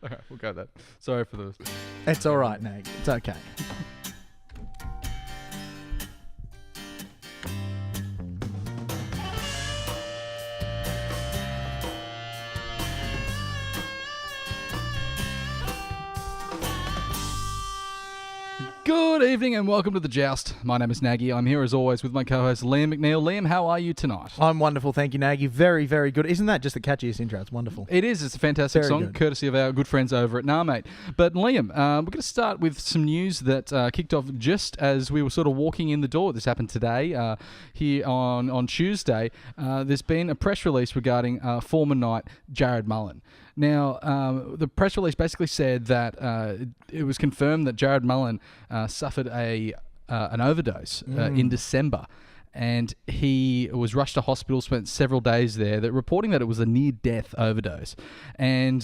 Okay, we'll go that. Sorry for this. It's all right, Nag. It's okay. Good evening and welcome to the Joust. My name is Nagy. I'm here as always with my co-host Liam McNeil. Liam, how are you tonight? I'm wonderful, thank you, Nagy. Very, very good. Isn't that just the catchiest intro? It's wonderful. It is. It's a fantastic Very song, good. courtesy of our good friends over at Mate. But Liam, we're going to start with some news that kicked off just as we were sort of walking in the door. This happened today, here on Tuesday. There's been a press release regarding former Knight Jared Mullen. Now, the press release basically said that it was confirmed that Jared Mullen suffered an overdose in December. And he was rushed to hospital, spent several days there, reporting that it was a near-death overdose. And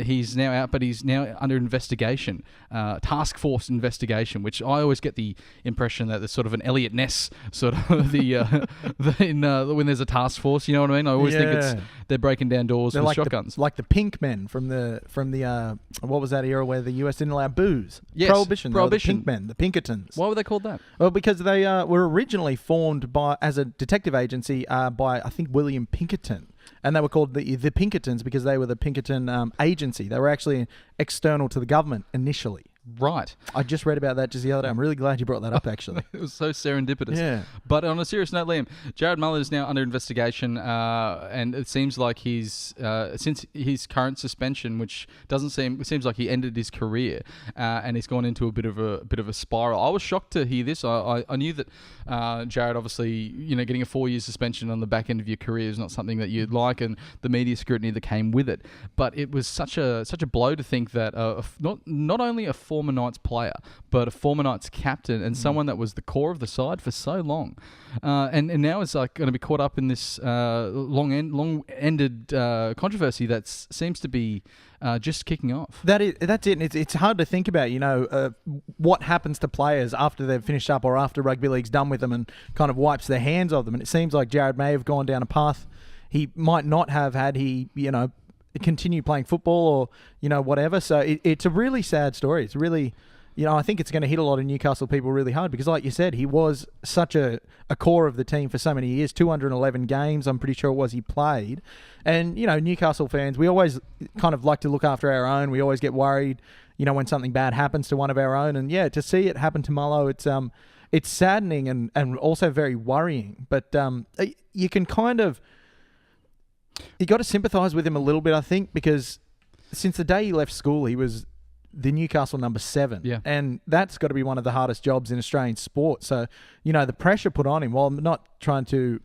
he's now out, but he's now under investigation, task force investigation, which I always get the impression that there's sort of an Elliot Ness sort of when there's a task force, you know what I mean? I always think they're breaking down doors with like shotguns. Like the Pink Men from the what was that era where the US didn't allow booze? Yes, Prohibition. Prohibition. The Pink Men, the Pinkertons. Why were they called that? Well, because they were originally formed as a detective agency by, I think, William Pinkerton. And they were called the Pinkertons because they were the Pinkerton agency. They were actually external to the government initially. Right. I just read about that just the other day. I'm really glad you brought that up, actually. It was so serendipitous. Yeah. But on a serious note, Liam, Jared Mullen is now under investigation, and it seems like he's since his current suspension, which it seems like he ended his career, and he's gone into a bit of a spiral. I was shocked to hear this. I knew that Jared, obviously, getting a 4-year suspension on the back end of your career is not something that you'd like, and the media scrutiny that came with it. But it was such a blow to think that not only a former Knights player, but a former Knights captain and someone that was the core of the side for so long, and now is like going to be caught up in this long-ended controversy that seems to be just kicking off. That's it. And it's hard to think about, what happens to players after they've finished up or after rugby league's done with them and kind of wipes their hands of them. And it seems like Jared may have gone down a path he might not have had he, continue playing football or, whatever. So it's a really sad story. It's really, I think it's going to hit a lot of Newcastle people really hard because, like you said, he was such a core of the team for so many years, 211 games, I'm pretty sure it was he played. And, Newcastle fans, we always kind of like to look after our own. We always get worried, when something bad happens to one of our own. And, to see it happen to Mullo, it's saddening and also very worrying. But you can kind of... You got to sympathise with him a little bit, I think, because since the day he left school, he was the Newcastle number 7. Yeah. And that's got to be one of the hardest jobs in Australian sport. So, the pressure put on him, while I'm not trying to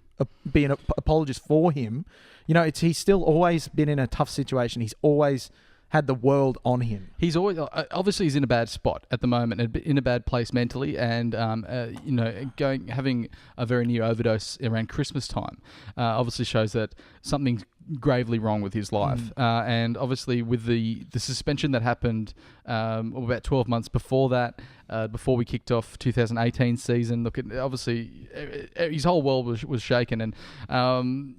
be an apologist for him, he's still always been in a tough situation. He's always had the world on him. He's always obviously he's in a bad spot at the moment, in a bad place mentally, and having a very near overdose around Christmas time obviously shows that something's gravely wrong with his life. And obviously with the suspension that happened about 12 months before that, before we kicked off 2018 season, obviously his whole world was shaken. And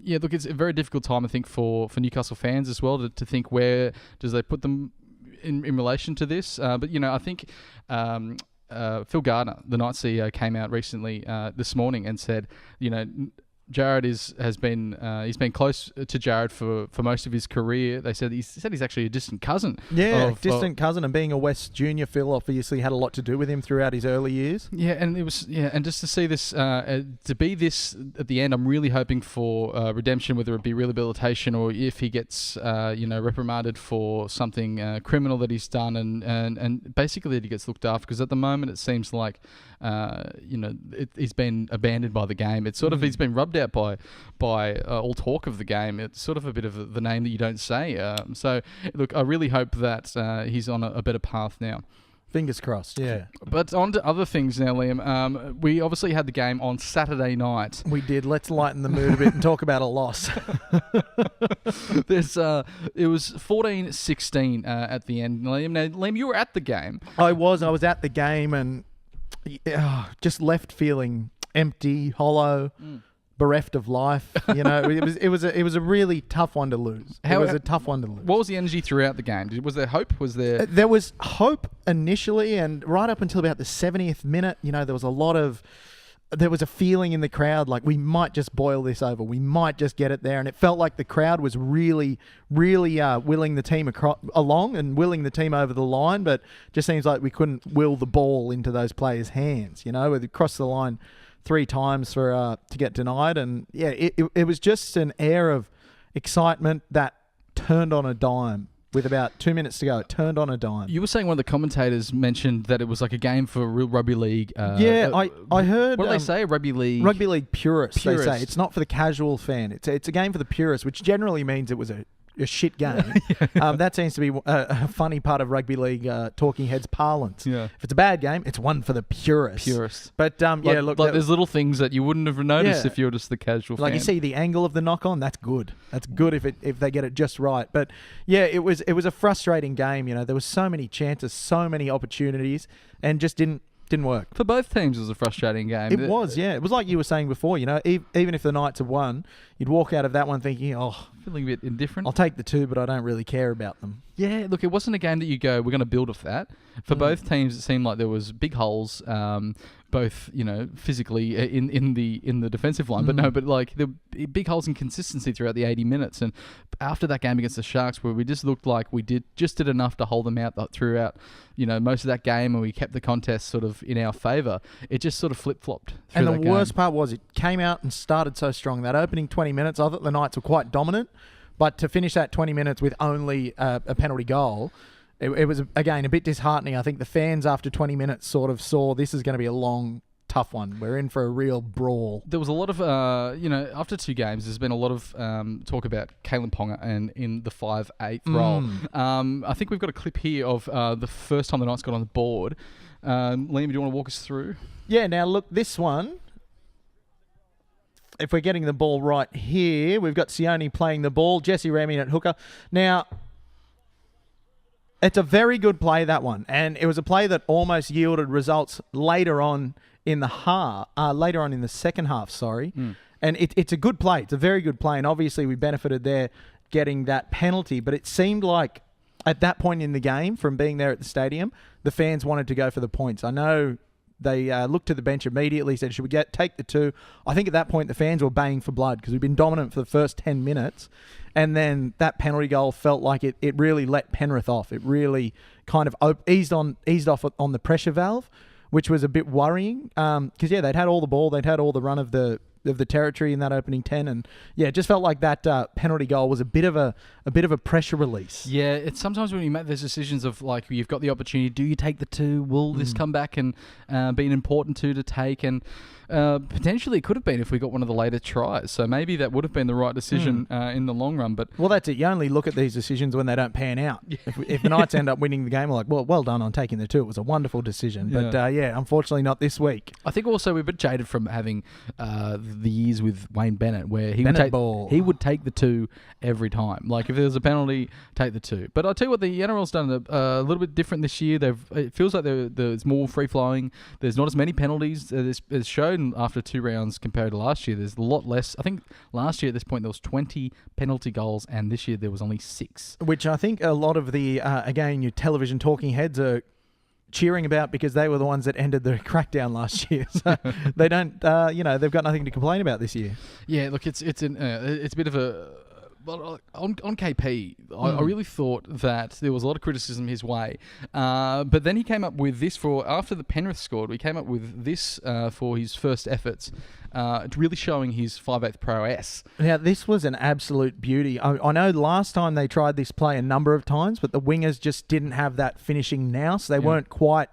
it's a very difficult time, I think, for Newcastle fans as well to think where does they put them in relation to this. But I think Phil Gardner, the Knights CEO, came out recently this morning and said, Jared he's been close to Jared for most of his career. He said he's actually a distant cousin. Yeah, distant cousin, and being a West junior, Phil obviously had a lot to do with him throughout his early years. Yeah, and it was and just to see this to be this at the end, I'm really hoping for redemption, whether it be rehabilitation or if he gets reprimanded for something criminal that he's done, and basically that he gets looked after, because at the moment it seems like he's been abandoned by the game. It's sort of he's been rubbed out by all talk of the game. It's sort of a bit of the name that you don't say. So look, I really hope that he's on a better path now. Fingers crossed, yeah. But on to other things now, Liam. We obviously had the game on Saturday night. We did. Let's lighten the mood a bit and talk about a loss. It was 14-16 at the end, Liam. Now, Liam, you were at the game. I was at the game and just left feeling empty, hollow. bereft of life. You know, it was a really tough one to lose. It was a tough one to lose. What was the energy throughout the game? Was there hope? Was there? There was hope initially, and right up until about the 70th minute, you know, there was a feeling in the crowd like we might just boil this over. We might just get it there. And it felt like the crowd was really, really willing the team along and willing the team over the line. But just seems like we couldn't will the ball into those players' hands. You know, we crossed the line 3 times to get denied. And yeah, it was just an air of excitement that turned on a dime. With about 2 minutes to go, it turned on a dime. You were saying one of the commentators mentioned that it was like a game for real rugby league. I heard. What do they say? Rugby league. Rugby league purists. They say it's not for the casual fan. It's a game for the purists, which generally means it was a shit game. That seems to be a funny part of rugby league talking heads parlance. Yeah. If it's a bad game, it's one for the purists. But there's little things that you wouldn't have noticed if you're just the casual fan. Like you see the angle of the knock on, that's good. That's good if they get it just right. But yeah, it was a frustrating game. You know, there was so many chances, so many opportunities, and just didn't work. For both teams, it was a frustrating game. It was, yeah. It was like you were saying before, you know, even if the Knights have won, you'd walk out of that one thinking, feeling a bit indifferent. I'll take the 2, but I don't really care about them. Yeah, look, it wasn't a game that you go, we're going to build off that. For both teams, it seemed like there was big holes, both, you know, physically in the defensive line, but like the big holes in consistency throughout the 80 minutes. And after that game against the Sharks, where we just looked like we did enough to hold them out throughout, you know, most of that game, and we kept the contest sort of in our favour, it just sort of flip-flopped. And the worst part was it came out and started so strong. That opening 20 minutes, I thought the Knights were quite dominant, but to finish that 20 minutes with only a penalty goal, it was, again, a bit disheartening. I think the fans after 20 minutes sort of saw this is going to be a long, tough one. We're in for a real brawl. There was a lot of, after 2 games, there's been a lot of talk about Kalen Ponga and in the 5/8 role. I think we've got a clip here of the first time the Knights got on the board. Liam, do you want to walk us through? Yeah, now look, this one, if we're getting the ball right here, we've got Sione playing the ball, Jesse Remy at hooker. Now, it's a very good play, that one. And it was a play that almost yielded results later on in the second half, sorry. And it's a good play. It's a very good play. And obviously we benefited there getting that penalty. But it seemed like at that point in the game, from being there at the stadium, the fans wanted to go for the points. I know they looked to the bench immediately, said, should we take the 2? I think at that point the fans were baying for blood because we've been dominant for the first 10 minutes. And then that penalty goal felt like it really let Penrith off. It really kind of eased off on the pressure valve, which was a bit worrying. Because, they'd had all the ball. They'd had all the run of the territory in that opening 10. And, it just felt like that penalty goal was a bit of a pressure release. Yeah, it's sometimes when you make those decisions of, like, you've got the opportunity, do you take the 2? Will this come back and be an important 2 to take? And potentially it could have been if we got one of the later tries. So maybe that would have been the right decision in the long run. But well, that's it. You only look at these decisions when they don't pan out. Yeah. If the Knights end up winning the game, we're like, well done on taking the 2. It was a wonderful decision. But, unfortunately not this week. I think also we're a bit jaded from having the years with Wayne Bennett, where he would take the 2 every time. Like, if there's a penalty, take the 2. But I'll tell you what, the NRL's done a little bit different this year. It feels like there's more free-flowing. There's not as many penalties as shown after 2 rounds compared to last year. There's a lot less. I think last year at this point there was 20 penalty goals, and this year there was only 6. Which I think a lot of the, again, your television talking heads are cheering about because they were the ones that ended the crackdown last year. So they don't, they've got nothing to complain about this year. Yeah, look, it's a bit of a... Well, on KP, I really thought that there was a lot of criticism his way. But then he came up with this after the Penrith scored, we came up with this for his first efforts, really showing his 5/8 prowess. Now, this was an absolute beauty. I know last time they tried this play a number of times, but the wingers just didn't have that finishing nous. They weren't quite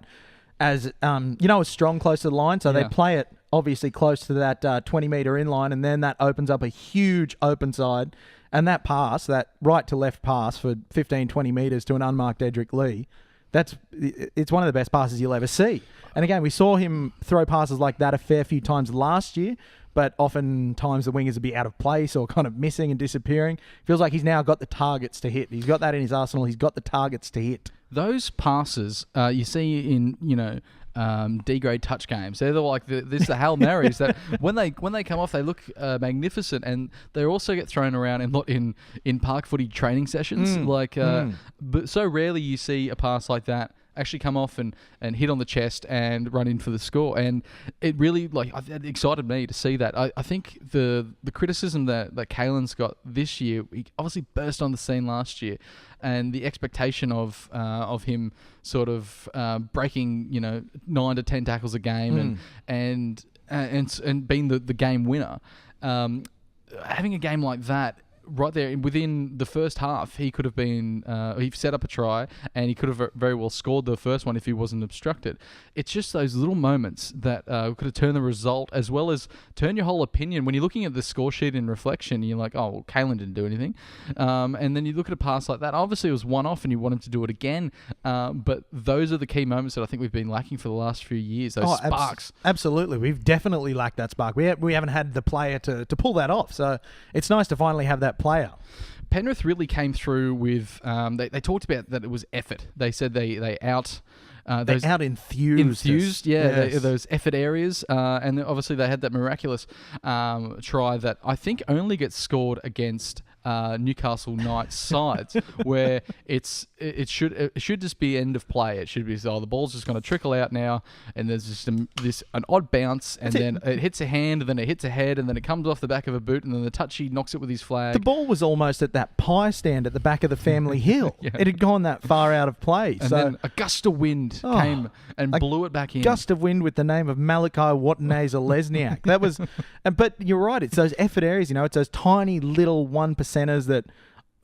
as, as strong close to the line, so they play it obviously close to that 20-metre in line, and then that opens up a huge open side. And that pass, that right to left pass for 15, 20 metres to an unmarked Edric Lee, it's one of the best passes you'll ever see. And again, we saw him throw passes like that a fair few times last year, but oftentimes the wingers would be out of place or kind of missing and disappearing. Feels like he's now got the targets to hit. He's got that in his arsenal. He's got the targets to hit. Those passes you see in, D-grade touch games. They're the Hail Marys that when they come off, they look magnificent, and they also get thrown around in park footy training sessions. But so rarely you see a pass like that actually come off and hit on the chest and run in for the score. And it really it excited me to see that. I think the criticism that Caelan's got this year, he obviously burst on the scene last year, and the expectation of him sort of breaking 9 to 10 tackles a game and being the game winner. Having a game like that right there within the first half, he could have been he set up a try, and he could have very well scored the first one if he wasn't obstructed. It's just those little moments that could have turned the result, as well as turn your whole opinion. When you're looking at the score sheet in reflection, you're like, oh, well, Caelan didn't do anything, and then you look at a pass like that. Obviously it was one off and you want him to do it again, but those are the key moments that I think we've been lacking for the last few years, those sparks. Absolutely, we've definitely lacked that spark. We haven't had the player to pull that off, so it's nice to finally have that player. Penrith really came through with they talked about that it was effort. They said they out enthused, yes. Those effort areas, and obviously they had that miraculous try that I think only gets scored against Newcastle Knights sides, where it should just be end of play. It should be the ball's just going to trickle out now, and there's just an odd bounce, and then it hits a hand, and then it hits a head, and then it comes off the back of a boot, and then the touchy knocks it with his flag. The ball was almost at that pie stand at the back of the family hill. Yeah. It had gone that far out of play. And then a gust of wind came and blew it back in. Gust of wind with the name of Malachi Watney-Lesniak. That was, but you're right. It's those effort areas. It's those tiny little 1%ers that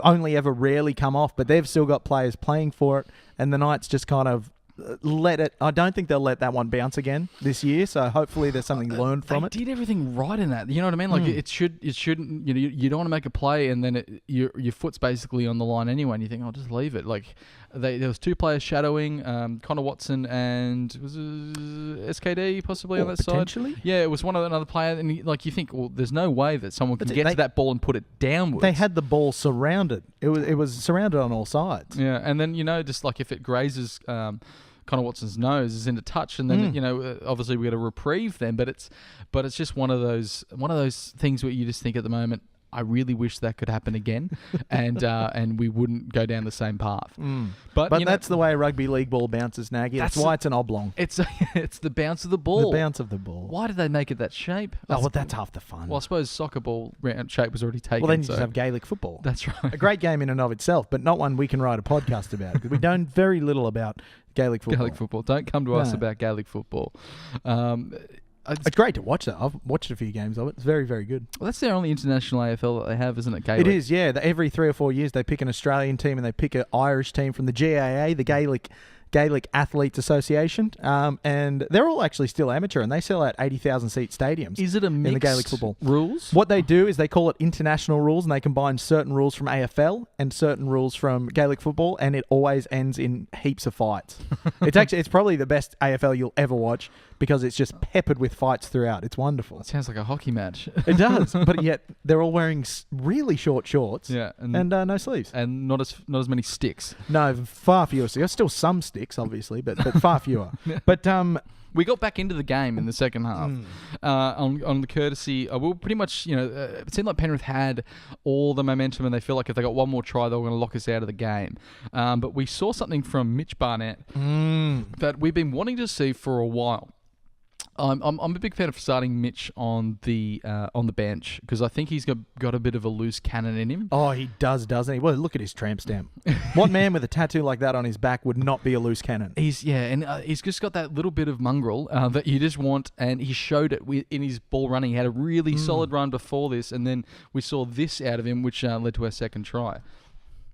only ever rarely come off, but they've still got players playing for it, and the Knights just kind of let it. I don't think they'll let that one bounce again this year, so hopefully there's something learned from it. They did everything right in that. You know what I mean? It shouldn't. You don't want to make a play and then your foot's basically on the line anyway, and you think, I'll just leave it. There was 2 players shadowing, Connor Watson and was SKD possibly on that potentially? side. Yeah, it was another player, and you think, well, there's no way that someone can get to that ball and put it downwards. They had the ball surrounded. It was surrounded on all sides. Yeah, and then just if it grazes Connor Watson's nose is into touch, and then obviously we get a reprieve then. But it's just one of those things where you just think at the moment, I really wish that could happen again, and we wouldn't go down the same path. But that's the way rugby league ball bounces, Nagy. That's why it's an oblong. It's the bounce of the ball. The bounce of the ball. Why did they make it that shape? That's half the fun. Well, I suppose soccer ball round shape was already taken. Well, then you just have Gaelic football. That's right. A great game in and of itself, but not one we can write a podcast about, because we know very little about Gaelic football. Gaelic football. Don't come to us about Gaelic football. It's great to watch that. I've watched a few games of it. It's very, very good. Well, that's their only international AFL that they have, isn't it, Gaelic? It is, yeah. Every 3 or 4 years they pick an Australian team and they pick an Irish team from the GAA, the Gaelic Athletes Association, and they're all actually still amateur, and they sell out 80,000-seat stadiums. Is it a mixed in the Gaelic football rules? What they do is they call it international rules, and they combine certain rules from AFL and certain rules from Gaelic football, and it always ends in heaps of fights. It's probably the best AFL you'll ever watch, because it's just peppered with fights throughout. It's wonderful. It sounds like a hockey match. It does, but yet they're all wearing really short shorts, and no sleeves, and not as many sticks. No, far fewer. So there's still some sticks, obviously, but far fewer. But we got back into the game in the second half on the courtesy. We were pretty much, it seemed like Penrith had all the momentum, and they feel like if they got one more try, they were going to lock us out of the game. But we saw something from Mitch Barnett that we've been wanting to see for a while. I'm a big fan of starting Mitch on the bench, because I think he's got a bit of a loose cannon in him. Oh, he does, doesn't he? Well, look at his tramp stamp. What man with a tattoo like that on his back would not be a loose cannon? He's just got that little bit of mongrel that you just want, and he showed it in his ball running. He had a really solid run before this, and then we saw this out of him, which led to our second try.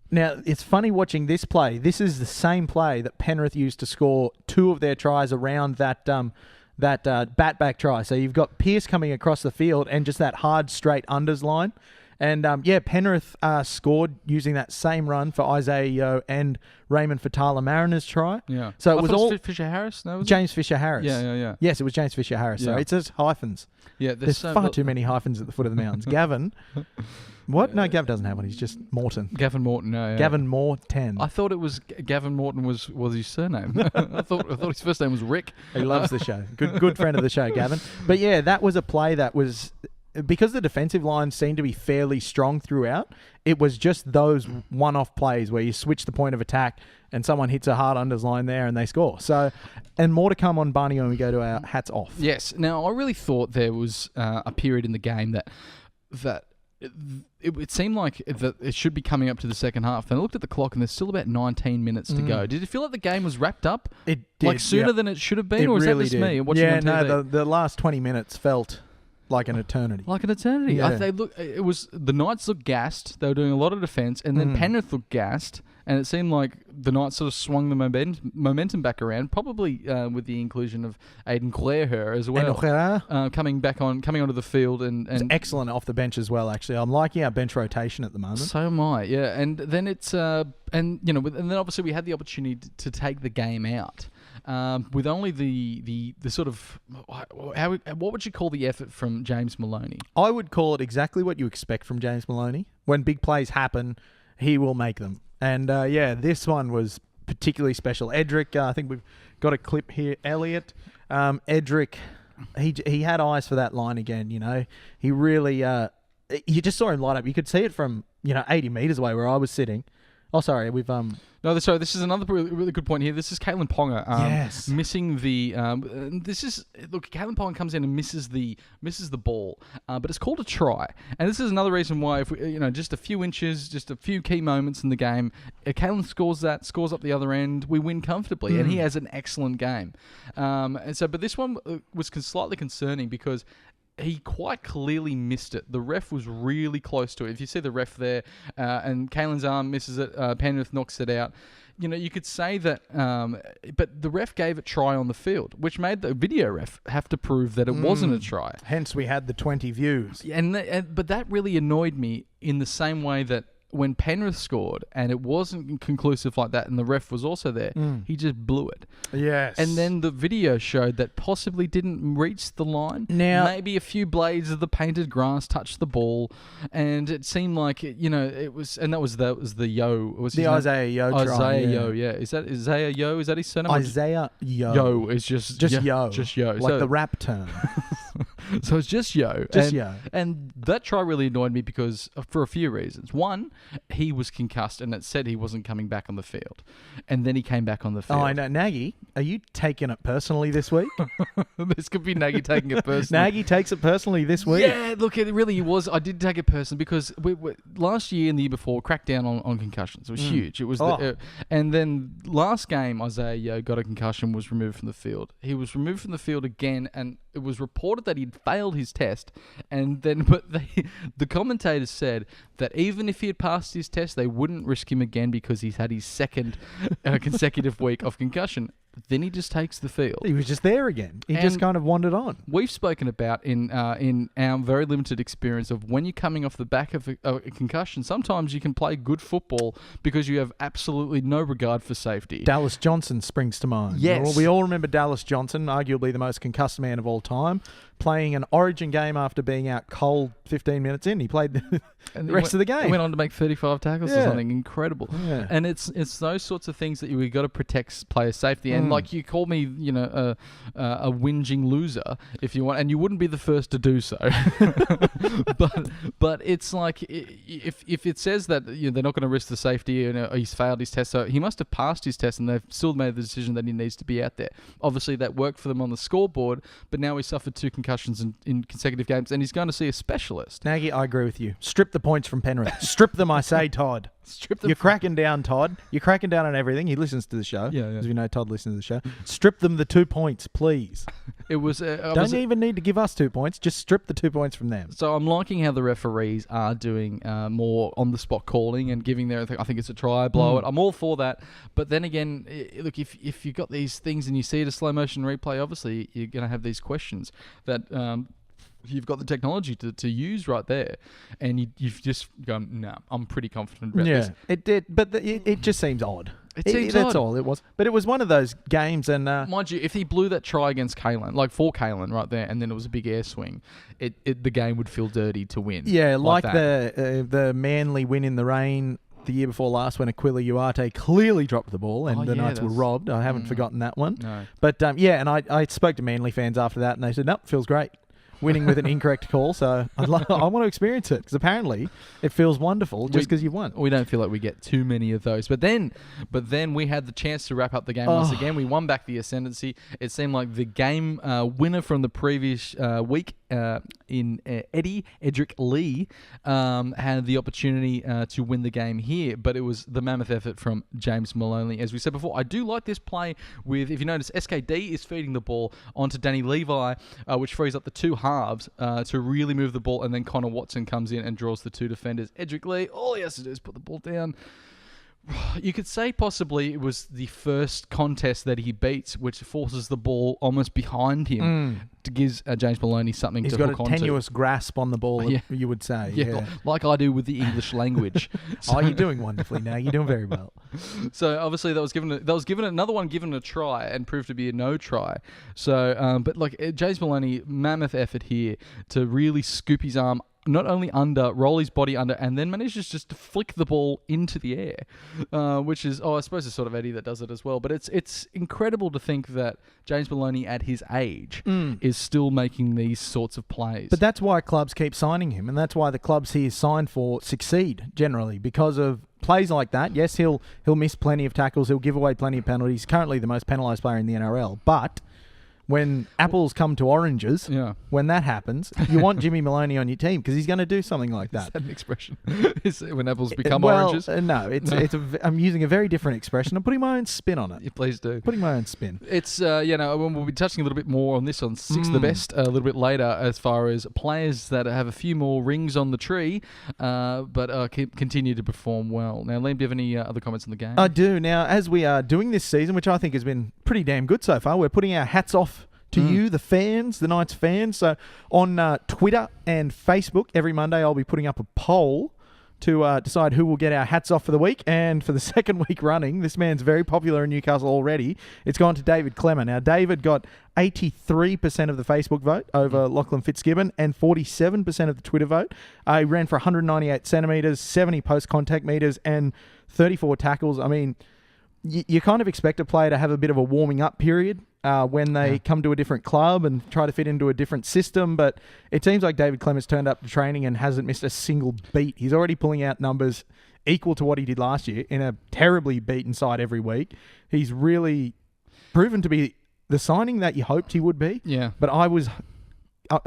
Now, it's funny watching this play. This is the same play that Penrith used to score 2 of their tries around that bat back try. So you've got Pearce coming across the field and just that hard straight unders line, And Penrith scored using that same run for Isaiah Yeo and Raymond for Tyler Mariner's try. Yeah. So it was all Fisher Harris. No, was James Fisher Harris. Yeah. Yes, it was James Fisher Harris. So Yeah. it's just hyphens. Yeah, There's far too many hyphens at the foot of the mountains. Gavin. What? No, Gavin doesn't have one. He's just Morton. Gavin Morton. No, yeah. Gavin Morton. I thought it was Gavin Morton was his surname. I thought his first name was Rick. He loves the show. Good friend of the show, Gavin. But yeah, that was a play that was, because the defensive line seemed to be fairly strong throughout, it was just those one-off plays where you switch the point of attack and someone hits a hard unders line there and they score. So, and more to come on Barney when we go to our hats off. Yes. Now, I really thought there was a period in the game that it seemed like that it should be coming up to the second half. Then I looked at the clock and there's still about 19 minutes to go. Did it feel like the game was wrapped up? It did. Like sooner than it should have been? It or is really that just did. me watching on TV? The last 20 minutes felt like an eternity. Like an eternity. Yeah. The Knights looked gassed. They were doing a lot of defence, and then Penrith looked gassed, and it seemed like the Knights sort of swung the momentum back around, probably with the inclusion of Aidan Clare as well, coming onto the field and it's excellent off the bench as well. Actually, I'm liking our bench rotation at the moment. So am I. Yeah, and then it's and then obviously we had the opportunity to take the game out. With only the sort of what would you call the effort from James Maloney? I would call it exactly what you expect from James Maloney. When big plays happen, he will make them. And this one was particularly special. Edric, I think we've got a clip here. Elliot, Edric, he had eyes for that line again. You know, he really you just saw him light up. You could see it from 80 meters away where I was sitting. Oh, sorry, we've No, sorry. This is another really good point here. This is Caitlin Ponga missing the. Caitlin Ponga comes in and misses the ball, but it's called a try. And this is another reason why, if we, just a few inches, just a few key moments in the game, Caitlin scores up the other end, we win comfortably, and he has an excellent game. But this one was slightly concerning because he quite clearly missed it. The ref was really close to it. If you see the ref there, and Caitlin's arm misses it, Penrith knocks it out. You could say that, but the ref gave it try on the field, which made the video ref have to prove that it wasn't a try. Hence, we had the 20 views. But that really annoyed me in the same way that when Penrith scored and it wasn't conclusive like that and the ref was also there, he just blew it. Yes. And then the video showed that possibly didn't reach the line. Now, maybe a few blades of the painted grass touched the ball, and it seemed like it was, and that was the Yeo. Was the Isaiah Yeo try. Isaiah Yeo, yeah. Is that Isaiah Yeo? Is that his surname? Isaiah Yeo. Yeo is just Yeo. Just Yeo. Like the rap term. So it's just Yeo. Yeo. And that try really annoyed me because for a few reasons. One, he was concussed and it said he wasn't coming back on the field. And then he came back on the field. Oh, I know. Nagy, are you taking it personally this week? This could be Nagy taking it personally. Nagy takes it personally this week. Yeah, look, it really was. I did take it personally because we last year and the year before cracked down on concussions. It was huge. It was, and then last game, Isaiah Yeo got a concussion, was removed from the field. He was removed from the field again, and it was reported that he'd failed his test, but the commentators said that even if he had passed his test, they wouldn't risk him again because he's had his second consecutive week of concussion. Then he just takes the field. He was just there again. He just kind of wandered on. We've spoken about in our very limited experience of when you're coming off the back of a concussion, sometimes you can play good football because you have absolutely no regard for safety. Dallas Johnson springs to mind. Yes. We all remember Dallas Johnson, arguably the most concussed man of all time, playing an Origin game after being out cold 15 minutes in. He played the rest of the game. He went on to make 35 tackles or something incredible. Yeah. And it's those sorts of things that you've got to protect player safety. And like you call me, a whinging loser if you want, and you wouldn't be the first to do so. but it's like if it says that they're not going to risk the safety and he's failed his test, so he must have passed his test and they've still made the decision that he needs to be out there. Obviously, that worked for them on the scoreboard, but now he suffered 2 concussions in consecutive games, and he's going to see a specialist. Nagy, I agree with you. Strip the points from Penrith. Strip them, I say, Todd. Strip them. You're cracking down, Todd. You're cracking down on everything. He listens to the show. Yeah. As we know, Todd listens to the show. Strip them the 2 points, please. It was. Don't even need to give us 2 points. Just strip the 2 points from them. So I'm liking how the referees are doing more on-the-spot calling and giving their. I think it's a try, blow it. I'm all for that. But then again, look, if you've got these things and you see it a slow motion replay, obviously you're going to have these questions that. you've got the technology to use right there, and you've just gone, no, I'm pretty confident about this. It did, but it just seems odd. It seems That's odd. all it was. But it was one of those games, and mind you, if he blew that try against Kalen, like for Kalen right there, and then it was a big air swing, the game would feel dirty to win. yeah, like that. the Manly win in the rain the year before last when Aquila Uarte clearly dropped the ball and the Knights were robbed. I haven't forgotten that one. No. But and I spoke to Manly fans after that, and they said, nope, feels great. Winning with an incorrect call, so I want to experience it because apparently it feels wonderful just because you won. We don't feel like we get too many of those, but then we had the chance to wrap up the game once again. We won back the ascendancy. It seemed like the game winner from the previous week in Edric Lee had the opportunity to win the game here, but it was the mammoth effort from James Maloney. As we said before, I do like this play if you notice, SKD is feeding the ball onto Danny Levi, which frees up the two halves to really move the ball, and then Connor Watson comes in and draws the two defenders. Edric Lee, all he has to do is put the ball down. You could say possibly it was the first contest that he beats, which forces the ball almost behind him to give James Maloney something to hook onto. He's got a tenuous grasp on the ball, you would say. Yeah, like I do with the English language. So, you're doing wonderfully now. You're doing very well. So obviously that was given another one given a try and proved to be a no try. So, but like James Maloney, mammoth effort here to really scoop his arm not only under, roll his body under, and then manages just to flick the ball into the air, which is, I suppose it's sort of Eddie that does it as well. But it's incredible to think that James Maloney at his age is still making these sorts of plays. But that's why clubs keep signing him, and that's why the clubs he is signed for succeed generally, because of plays like that. Yes, he'll miss plenty of tackles, he'll give away plenty of penalties. Currently the most penalised player in the NRL, but when apples come to oranges, when that happens, you want Jimmy Maloney on your team because he's going to do something like that. Is that an expression? When apples become oranges? No, I'm using a very different expression. I'm putting my own spin on it. You please do. Putting my own spin. It's, we'll be touching a little bit more on this on Six the Best a little bit later as far as players that have a few more rings on the tree, but continue to perform well. Now, Liam, do you have any other comments on the game? I do. Now, as we are doing this season, which I think has been pretty damn good so far, we're putting our hats off to you, the fans, the Knights fans. So on Twitter and Facebook, every Monday I'll be putting up a poll to decide who will get our hats off for the week. And for the second week running, this man's very popular in Newcastle already. It's gone to David Clemmer. Now, David got 83% of the Facebook vote over Lachlan Fitzgibbon and 47% of the Twitter vote. He ran for 198 centimetres, 70 post-contact metres, and 34 tackles. I mean, you kind of expect a player to have a bit of a warming up period when they come to a different club and try to fit into a different system. But it seems like David Clemens turned up to training and hasn't missed a single beat. He's already pulling out numbers equal to what he did last year in a terribly beaten side every week. He's really proven to be the signing that you hoped he would be. Yeah. But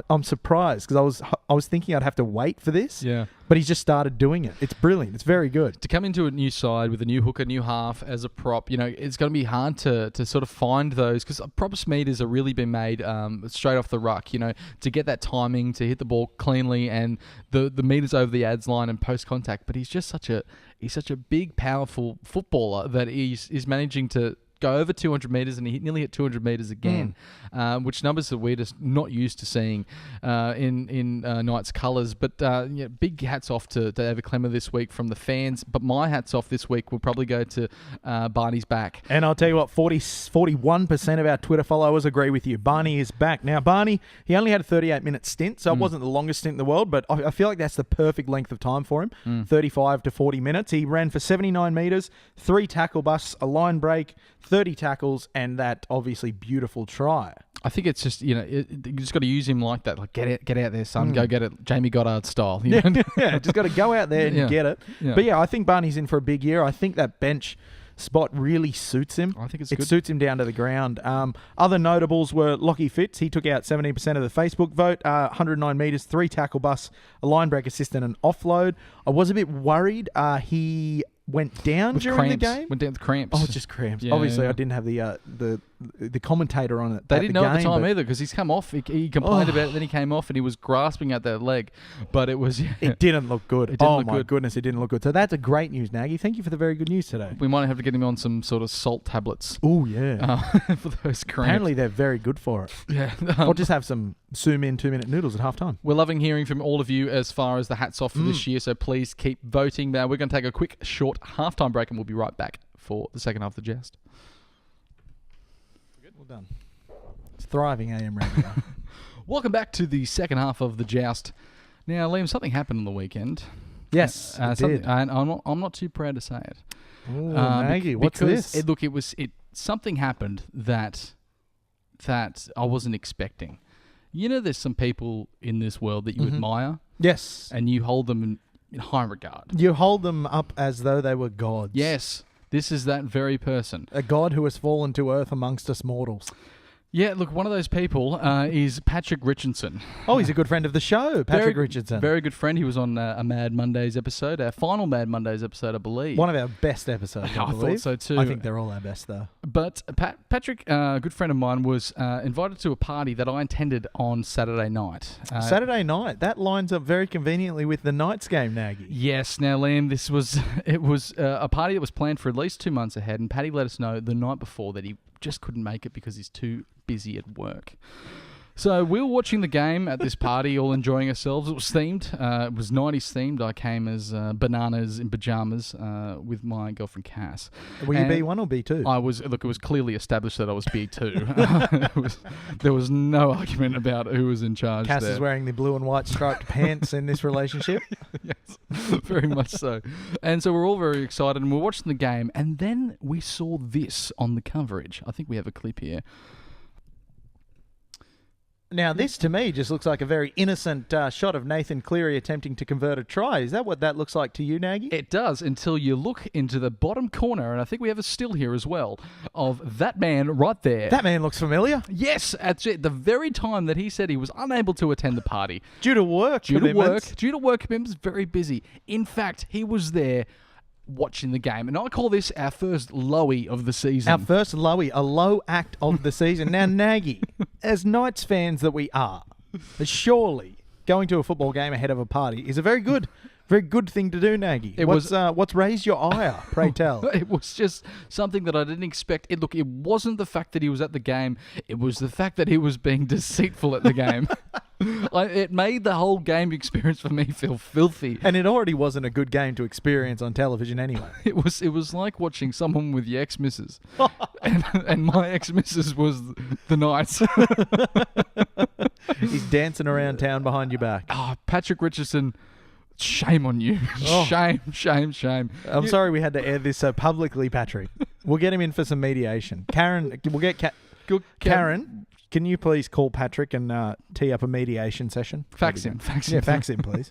I'm surprised because I was thinking I'd have to wait for this. Yeah. But he's just started doing it. It's brilliant. It's very good. To come into a new side with a new hooker, new half as a prop, it's going to be hard to sort of find those because props meters have really been made straight off the ruck, to get that timing, to hit the ball cleanly and the meters over the ads line and post contact. But he's just such a big, powerful footballer that he's managing to go over 200 metres and he nearly hit 200 metres again, which numbers that we're just not used to seeing in Knights colours. But big hats off to David Clemmer this week from the fans. But my hats off this week will probably go to Barney's back. And I'll tell you what, 41% of our Twitter followers agree with you. Barney is back. Now, Barney, he only had a 38-minute stint, so it wasn't the longest stint in the world, but I feel like that's the perfect length of time for him, 35 to 40 minutes. He ran for 79 metres, 3 tackle busts, a line break, 30 tackles, and that obviously beautiful try. I think it's just, you just got to use him like that. Like, get out there, son. Go get it. Jamie Goddard style. Yeah, just got to go out there and get it. Yeah. But I think Barney's in for a big year. I think that bench spot really suits him. I think it suits him down to the ground. Other notables were Lockie Fitz. He took out 17% of the Facebook vote, 109 metres, 3 tackle busts, a line break assist and an offload. I was a bit worried. He went down with during cramps. the game. Went down with cramps. Oh, just cramps. Yeah, Obviously, yeah. I didn't have the commentator on it. They at didn't the know at the game, time but either because he's come off. He complained about it, then he came off and he was grasping at that leg. But it was... Yeah, It didn't look good. It didn't look my good. goodness, it didn't look good. So that's a great news, Nagy. Thank you for the very good news today. we might have to get him on some sort of salt tablets Oh, yeah. for those cramps. Apparently, they're very good for it. Yeah. I'll just have some zoom-in 2-minute noodles at halftime. We're loving hearing from all of you as far as the hats off for this year, so please keep voting. Now, we're going to take a quick, short halftime break and we'll be right back for the second half of the Joust. Well done. It's thriving AM radio. Welcome back to the second half of the Joust. Now, Liam, something happened on the weekend. Yes, it did. And I'm not too proud to say it. Ooh, Nagy, what's because this? Something happened that I wasn't expecting. You know, there's some people in this world that you admire Yes. and you hold them in high regard. You hold them up as though they were gods. Yes, this is that very person. A god who has fallen to earth amongst us mortals. Yeah, look, one of those people is Patrick Richardson. Oh, he's a good friend of the show, Patrick Very- Richardson. Very good friend. He was on a Mad Mondays episode, our final Mad Mondays episode, I believe. One of our best episodes, I I thought believe. so too. I think they're all our best, though. But Patrick, a good friend of mine, was invited to a party that I attended on Saturday night. Saturday night. That lines up very conveniently with the Knights game, Nagy. Yes, now Liam, it was a party that was planned for at least 2 months ahead, and Paddy let us know the night before that he just couldn't make it because he's too busy at work. So we were watching the game at this party, all enjoying ourselves. It was themed. It was 90s themed. I came as bananas in pajamas with my girlfriend Cass. Were you And B1 or B2? I was. Look, it was clearly established that I was B2. There was no argument about who was in charge. Cass there. is wearing the blue and white striped pants in this relationship. Yes, very much so. And so we're all very excited and we're watching the game. And then we saw this on the coverage. I think we have a clip here. Now, this to me just looks like a very innocent shot of Nathan Cleary attempting to convert a try. Is that what that looks like to you, Nagy? It does until you look into the bottom corner, and I think we have a still here as well, of that man right there. That man looks familiar. Yes, at the very time that he said he was unable to attend the party. Due to work Due to work commitments. very busy. In fact, he was there watching the game. And I call this our first Lowie of the season. Our first Lowie, a low act of the season. Now, Nagy, as Knights fans that we are, surely going to a football game ahead of a party is a very good thing to do, Nagy. What's raised your ire, pray tell? It was just something that I didn't expect. It wasn't the fact that he was at the game. It was the fact that he was being deceitful at the game. It made the whole game experience for me feel filthy. And it already wasn't a good game to experience on television anyway. It was like watching someone with your ex-missus. and my ex-missus was the Knights. He's dancing around town behind your back. Oh, Patrick Richardson, shame on you. Oh. Shame. I'm sorry we had to air this so publicly, Patrick. We'll get him in for some mediation. Karen, we'll get Karen, can you please call Patrick and tee up a mediation session? Fax him. Yeah, fax him, please.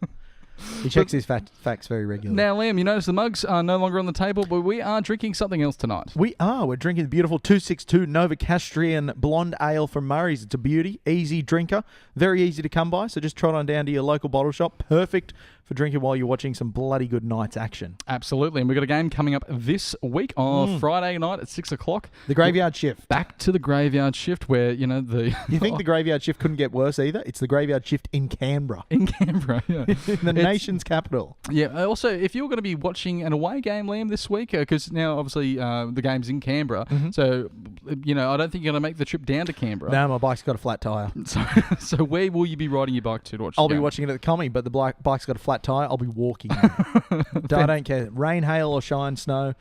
He checks his facts very regularly. Now, Liam, you notice the mugs are no longer on the table, but we are drinking something else tonight. We are. We're drinking the beautiful 262 Novocastrian Blonde Ale from Murray's. It's a beauty. Easy drinker. Very easy to come by. So just trot on down to your local bottle shop. Perfect for drinking while you're watching some bloody good Knights action. Absolutely. And we've got a game coming up this week on Friday night at 6 o'clock. The graveyard shift. Back to the graveyard shift where, you You think the graveyard shift couldn't get worse either? It's the graveyard shift in Canberra. In Canberra, yeah. The nation's capital. Yeah. Also, if you're going to be watching an away game, Liam, this week, because now obviously the game's in Canberra, so, I don't think you're going to make the trip down to Canberra. No, my bike's got a flat tyre. So where will you be riding your bike to watch I'll the be game? watching it at the commie, but the bike's got a flat tyre. I'll be walking. I don't care. Rain, hail, or shine, snow.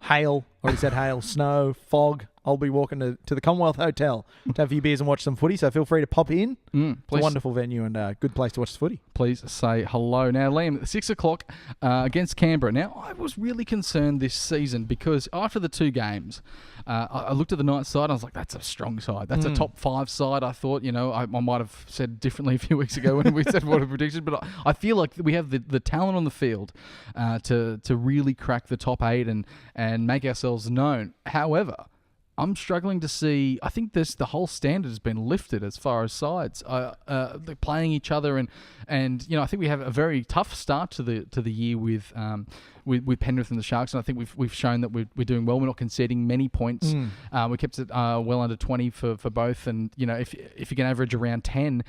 Hail. Already said hail. Snow. Fog. I'll be walking to the Commonwealth Hotel to have a few beers and watch some footy, so feel free to pop in. It's a wonderful venue and a good place to watch the footy. Please say hello. Now, Liam, 6 o'clock against Canberra. Now, I was really concerned this season because after the two games, I looked at the Knights side and I was like, that's a strong side. That's a top 5 side. I thought, I might have said differently a few weeks ago when we said what a prediction, but I feel like we have the talent on the field to really crack the top 8 and make ourselves known. However, I'm struggling to see. I think the whole standard has been lifted as far as sides they're playing each other, and I think we have a very tough start to the year with with Penrith and the Sharks, and I think we've shown that we're doing well. We're not conceding many points. We kept it well under 20 for both, and if you can average around 10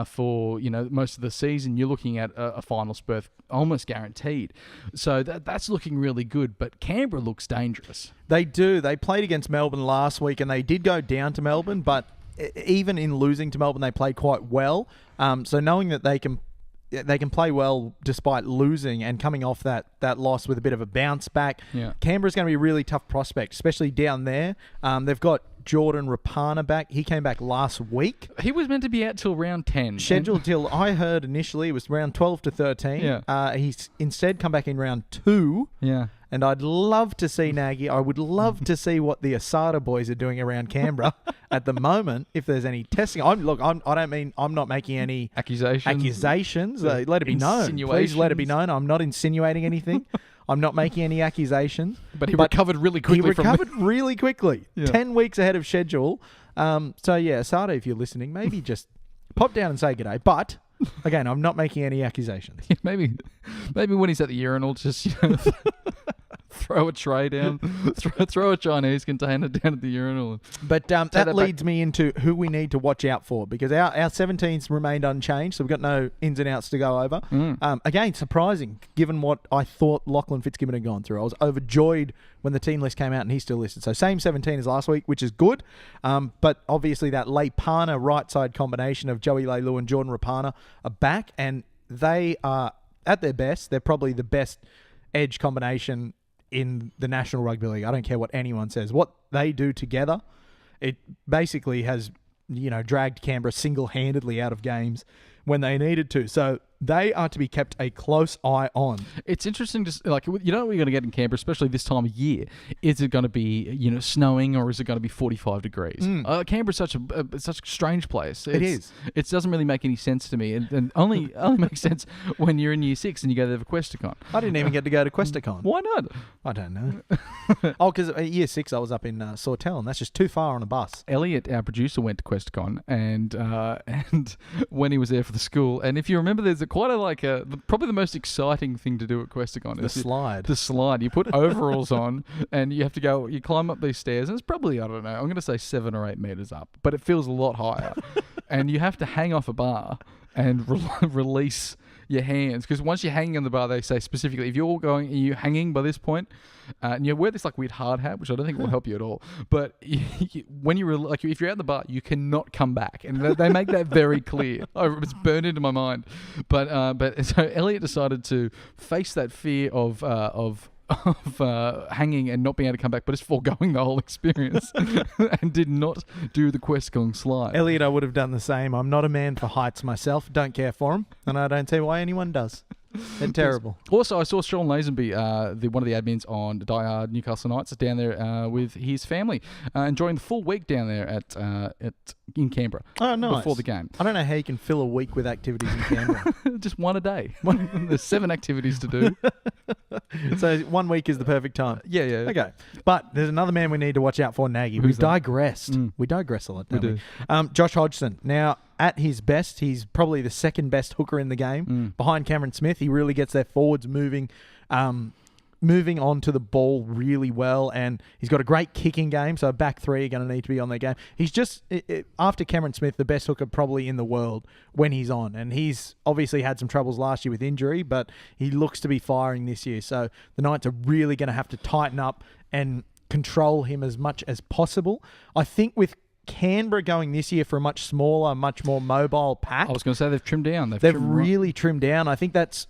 for most of the season, you're looking at a finals berth almost guaranteed. So that's looking really good. But Canberra looks dangerous. They do. They played against Melbourne last week, and they did go down to Melbourne, but even in losing to Melbourne, they played quite well. So knowing that they can play well despite losing and coming off that loss with a bit of a bounce back, Canberra's going to be a really tough prospect, especially down there. They've got Jordan Rapana back. He came back last week. He was meant to be out till round 10. Scheduled till, I heard initially, it was round 12 to 13. He's instead come back in round 2. Yeah. And I'd love to see Nagy. I would love to see what the Asada boys are doing around Canberra at the moment. If there's any testing, I'm not making any accusations. Let it be known. Please let it be known. I'm not insinuating anything. I'm not making any accusations. But he recovered really quickly. He recovered really quickly. 10 weeks ahead of schedule. So yeah, Asada, if you're listening, maybe just pop down and say g'day. But again, I'm not making any accusations. Maybe when he's at the urinal, just throw a tray down, throw a Chinese container down at the urinal. But that leads me into who we need to watch out for, because our 17s remained unchanged, so we've got no ins and outs to go over. Again, surprising, given what I thought Lachlan Fitzgibbon had gone through. I was overjoyed when the team list came out and he's still listed. So same 17 as last week, which is good. But obviously that Leipana right side combination of Joey Leilua and Jordan Rapana are back, and they are at their best. They're probably the best edge combination in the National Rugby League. I don't care what anyone says. What they do together, it basically has, dragged Canberra single-handedly out of games when they needed to. So they are to be kept a close eye on. It's interesting to what we're going to get in Canberra, especially this time of year. Is it going to be snowing, or is it going to be 45 degrees? Canberra's such a strange place. It is. It doesn't really make any sense to me, and only makes sense when you're in year 6 and you go there for Questacon. I didn't even get to go to Questacon. Why not? I don't know. Because year 6 I was up in Sawtell, and that's just too far on a bus. Elliot, our producer, went to Questacon, and when he was there for the school, and if you remember, there's probably the most exciting thing to do at Questacon. The slide. The slide. You put overalls on, and you have to go. You climb up these stairs, and it's probably, I don't know, I'm going to say 7 or 8 meters up, but it feels a lot higher. And you have to hang off a bar and release your hands, because once you're hanging on the bar, they say specifically, if you're hanging by this point, and you wear this weird hard hat, which I don't think will help you at all, but when if you're at the bar, you cannot come back, and they make that very clear. It's burned into my mind. But so Elliot decided to face that fear of hanging and not being able to come back, but just foregoing the whole experience and did not do the Questacon slide. Elliot, I would have done the same. I'm not a man for heights myself. Don't care for them, and I don't see why anyone does. They're terrible. Also, I saw Sean Lazenby, one of the admins on Die Hard Newcastle Knights, down there with his family, enjoying the full week down there in Canberra. Oh, nice. Before the game. I don't know how you can fill a week with activities in Canberra. Just one a day. There's 7 activities to do. So 1 week is the perfect time. Yeah. Okay. But there's another man we need to watch out for, Nagy. We digressed. We digress a lot, don't we? Josh Hodgson. Now, at his best, he's probably the second best hooker in the game, behind Cameron Smith. He really gets their forwards moving onto the ball really well, and he's got a great kicking game, so back 3 are going to need to be on their game. He's just, after Cameron Smith, the best hooker probably in the world when he's on, and he's obviously had some troubles last year with injury, but he looks to be firing this year, so the Knights are really going to have to tighten up and control him as much as possible. I think with Canberra going this year for a much smaller, much more mobile pack. I was going to say they've trimmed down. They've really trimmed down. I think that's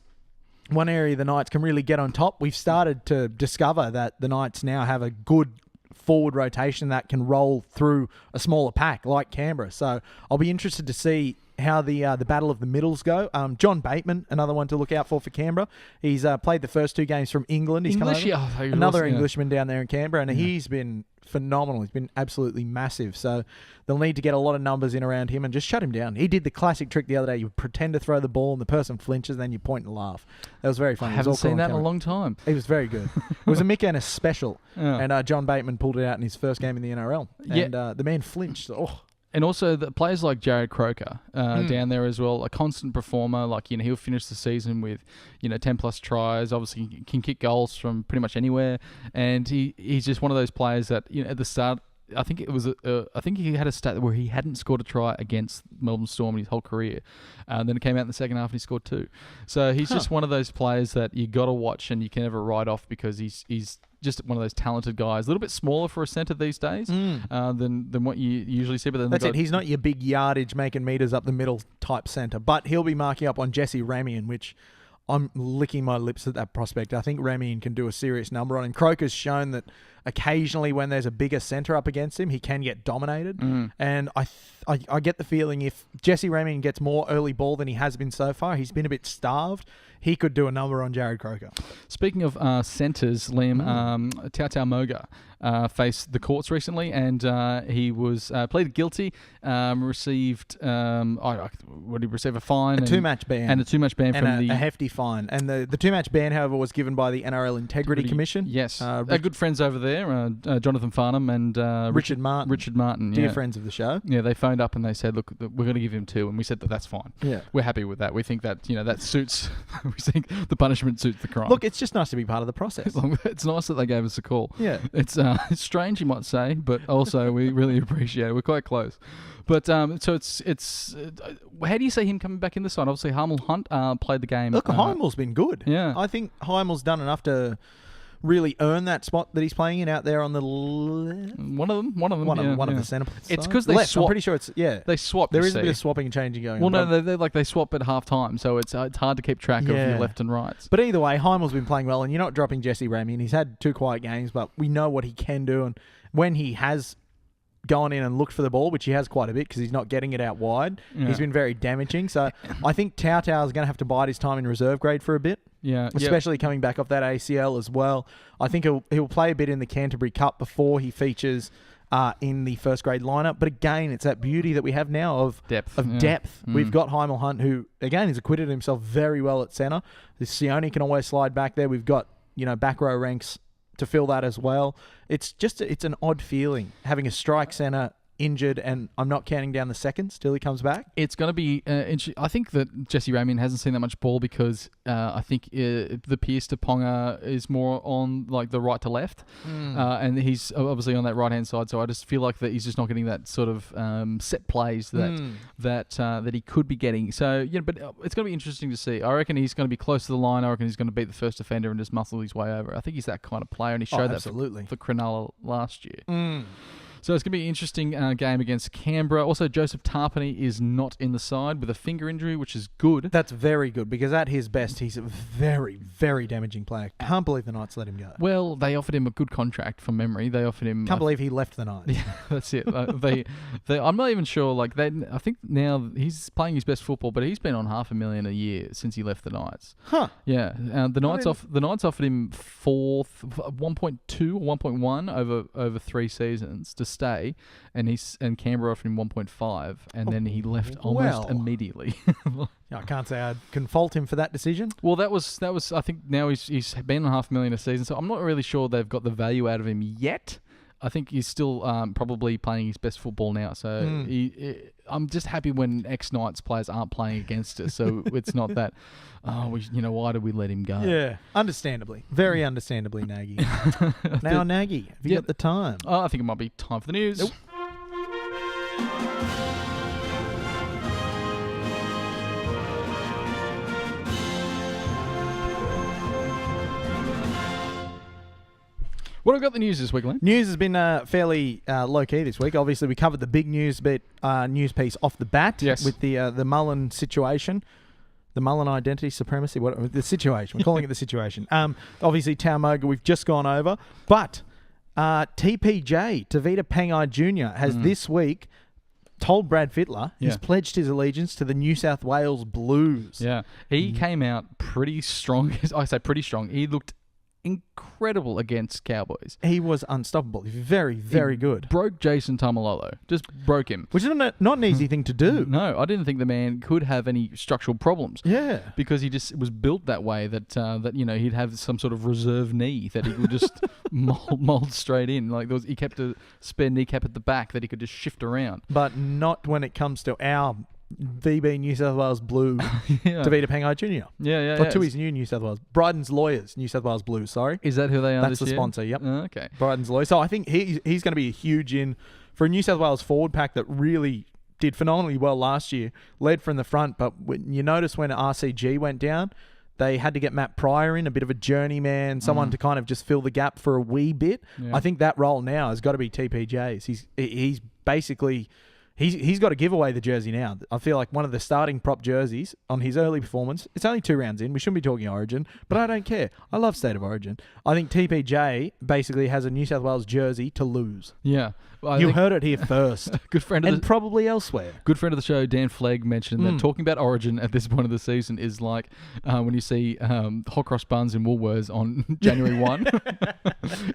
one area the Knights can really get on top. We've started to discover that the Knights now have a good forward rotation that can roll through a smaller pack like Canberra. So I'll be interested to see how the battle of the middles go. John Bateman, another one to look out for Canberra. He's played the first 2 games from England. He's another Englishman down there in Canberra, and he's been phenomenal. He's been absolutely massive. So they'll need to get a lot of numbers in around him and just shut him down. He did the classic trick the other day. You pretend to throw the ball and the person flinches, then you point and laugh. That was very funny. I haven't seen that in a long time. It was very good. It was a Mick Ennis special, and John Bateman pulled it out in his first game in the NRL. And the man flinched. And also the players like Jared Croker down there as well, a constant performer. Like, he'll finish the season with, 10 plus tries. Obviously, he can kick goals from pretty much anywhere. And he's just one of those players that, at the start, I think he had a stat where he hadn't scored a try against Melbourne Storm in his whole career. Then it came out in the second half and he scored 2. So he's just one of those players that you got to watch and you can never write off because he's just one of those talented guys. A little bit smaller for a centre these days than what you usually see. But then that's it. He's not your big yardage making meters up the middle type centre, but he'll be marking up on Jesse Ramian, which I'm licking my lips at that prospect. I think Ramian can do a serious number on him. Croker's shown that occasionally when there's a bigger centre up against him, he can get dominated. And I get the feeling if Jesse Ramian gets more early ball than he has been so far, he's been a bit starved. He could do a number on Jared Croker. Speaking of centres, Liam, Tautau Moga faced the courts recently, and he was pleaded guilty, received what did he receive? A fine, a 2-match ban, and a 2-match ban and from a hefty fine. And the 2-match ban, however, was given by the NRL Integrity Commission. Yes, they're good friends over there, Jonathan Farnham and Richard Martin. Richard Martin, dear friends of the show. Yeah, they phoned up and they said, "Look, we're going to give him 2," and we said that's fine. Yeah, we're happy with that. We think that that suits. We think the punishment suits the crime. Look, it's just nice to be part of the process. It's nice that they gave us a call. Yeah. It's strange, you might say, but also we really appreciate it. We're quite close. But so it's how do you see him coming back in the side? Obviously, Harmel Hunt played the game. Look, Heimel's been good. Yeah. I think Heimel's done enough to really earn that spot that he's playing in out there on the left. One of the centre. It's because they swap. I'm pretty sure they swap. There is a bit of swapping and changing going on. Well, no, they swap at half time, so it's hard to keep track of your left and rights. But either way, Heimel's been playing well, and you're not dropping Jesse Ramian. He's had 2 quiet games, but we know what he can do, and when he has gone in and looked for the ball, which he has quite a bit because he's not getting it out wide, he's been very damaging. So I think Tautau is going to have to bide his time in reserve grade for a bit. Yeah, especially coming back off that ACL as well. I think he'll play a bit in the Canterbury Cup before he features in the first grade lineup. But again, it's that beauty that we have now of depth. We've got Heimel Hunt, who again has acquitted himself very well at centre. Sione can always slide back there. We've got back row ranks to fill that as well. It's an odd feeling having a strike centre injured, and I'm not counting down the seconds till he comes back. It's going to be interesting. I think that Jesse Ramian hasn't seen that much ball because I think the Pierce to Ponga is more on like the right to left, and he's obviously on that right hand side. So I just feel like that he's just not getting that sort of set plays that he could be getting. So but it's going to be interesting to see. I reckon he's going to be close to the line. I reckon he's going to beat the first defender and just muscle his way over. I think he's that kind of player, and he showed that for Cronulla last year. So it's going to be an interesting game against Canberra. Also, Joseph Tarpany is not in the side with a finger injury, which is good. That's very good because at his best, he's a very, very damaging player. Can't believe the Knights let him go. Well, they offered him a good contract from memory. They offered him... Can't believe he left the Knights. Yeah, that's it. I'm not even sure. I think now he's playing his best football, but he's been on $500,000 a year since he left the Knights. Huh. Yeah. The Knights offered him 1.2 or 1.1 over 3 seasons to stay, and Canberra offered him 1.5, and then he left almost immediately. I can't say I can fault him for that decision. Well, that was. I think now he's been on $500,000 a season, so I'm not really sure they've got the value out of him yet. I think he's still probably playing his best football now. So I'm just happy when ex-Knights players aren't playing against us. So it's not that, why did we let him go? Yeah, understandably. Very understandably, Nagy. Now, Nagy, have you got the time? Oh, I think it might be time for the news. Nope. What have we got the news this week, Len? News has been fairly low-key this week. Obviously, we covered the big news news piece off the bat with the Mullen situation. The Mullen identity supremacy, the situation. We're calling it the situation. Obviously, Taumoga, we've just gone over. But TPJ, Tavita Pangai Jr., has this week told Brad Fittler he's pledged his allegiance to the New South Wales Blues. Yeah. He came out pretty strong. I say pretty strong. He looked incredible against Cowboys. He was unstoppable. Very, very good. Broke Jason Tamalolo. Just broke him. Which is not an easy thing to do. No, I didn't think the man could have any structural problems. Yeah. Because he just was built that way that he'd have some sort of reserve knee that he would just mold straight in. Like he kept a spare kneecap at the back that he could just shift around. But not when it comes to our VB New South Wales Blue, Davida Pangai Jr. Yeah. Or to his new New South Wales. Bryden's Lawyers, New South Wales Blue, sorry. Is that who they are That's this the year? sponsor, yep. Okay. Bryden's Lawyers. So I think he's going to be a huge in for a New South Wales forward pack that really did phenomenally well last year, led from the front. But you notice when RCG went down, they had to get Matt Pryor in, a bit of a journeyman, someone to kind of just fill the gap for a wee bit. Yeah. I think that role now has got to be TPJ's. He's basically... He's got to give away the jersey now. I feel like one of the starting prop jerseys on his early performance, it's only 2 rounds in. We shouldn't be talking Origin, but I don't care. I love State of Origin. I think TPJ basically has a New South Wales jersey to lose. Yeah. Well, you heard it here first. Good friend of probably elsewhere. Good friend of the show, Dan Flegg, mentioned that talking about Origin at this point of the season is like when you see hot cross buns in Woolworths on January 1.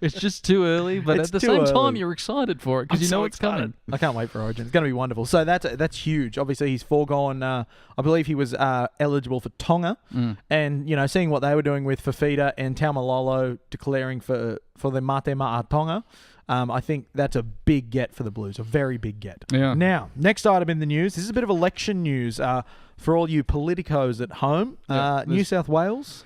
It's just too early, but at the same time, you're excited for it because you know it's coming. I can't wait for Origin. It's going to be wonderful. So that's huge. Obviously, he's foregone. I believe he was eligible for Tonga, and seeing what they were doing with Fafita and Taumalolo declaring for the Mate Ma'a Tonga. I think that's a big get for the Blues, a very big get. Yeah. Now, next item in the news. This is a bit of election news for all you politicos at home. New South Wales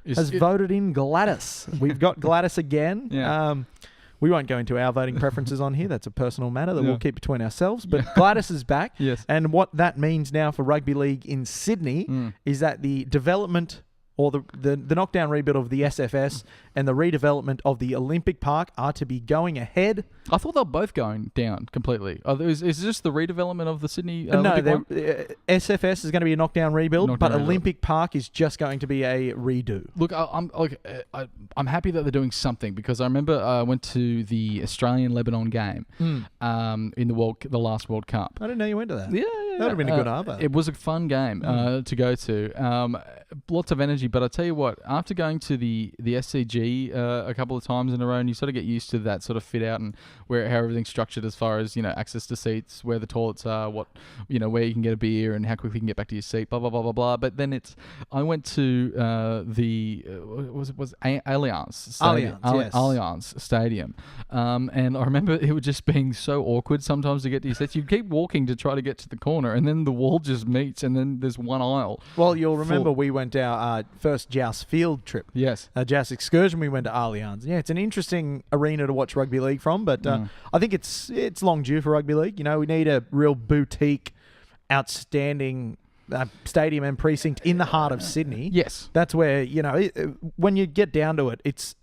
has voted in Gladys. We've got Gladys again. Yeah. We won't go into our voting preferences on here. That's a personal matter that we'll keep between ourselves. But Gladys is back. Yes. And what that means now for rugby league in Sydney is that the development or the knockdown rebuild of the SFS and the redevelopment of the Olympic Park are to be going ahead. I thought they were both going down completely. Is this the redevelopment of the Sydney Olympic one? SFS is going to be a knockdown rebuild, but Olympic Park is just going to be a redo. Look, I'm happy that they're doing something because I remember I went to the Australian-Lebanon game in the last World Cup. I didn't know you went to that. Yeah. That would have been a good arbor. It was a fun game to go to. Lots of energy, but I tell you what, after going to the SCG a couple of times in a row, and you sort of get used to that sort of fit out and how everything's structured as far as access to seats, where the toilets are, where you can get a beer, and how quickly you can get back to your seat, blah blah blah blah blah. But then I went to the Allianz Stadium, Allianz Stadium, and I remember it was just being so awkward sometimes to get to your seats. You keep walking to try to get to the corner, and then the wall just meets, and then there's one aisle. Well, you'll remember we went our first Joust field trip. Yes. Joust excursion, we went to Allianz. Yeah, it's an interesting arena to watch rugby league from, but I think it's long due for rugby league. We need a real boutique, outstanding stadium and precinct in the heart of Sydney. Yes. That's where, when you get down to it,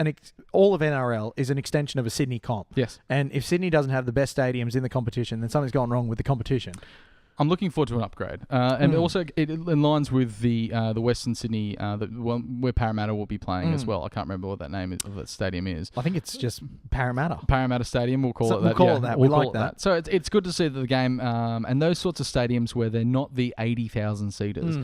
all of NRL is an extension of a Sydney comp. Yes. And if Sydney doesn't have the best stadiums in the competition, then something's gone wrong with the competition. I'm looking forward to an upgrade, and also it aligns with the Western Sydney, where Parramatta will be playing as well. I can't remember what that name of that stadium is. I think it's just Parramatta. Parramatta Stadium. We'll call it that. We'll call it that. We like that. So it's good to see that the game and those sorts of stadiums where they're not the 80,000 seaters,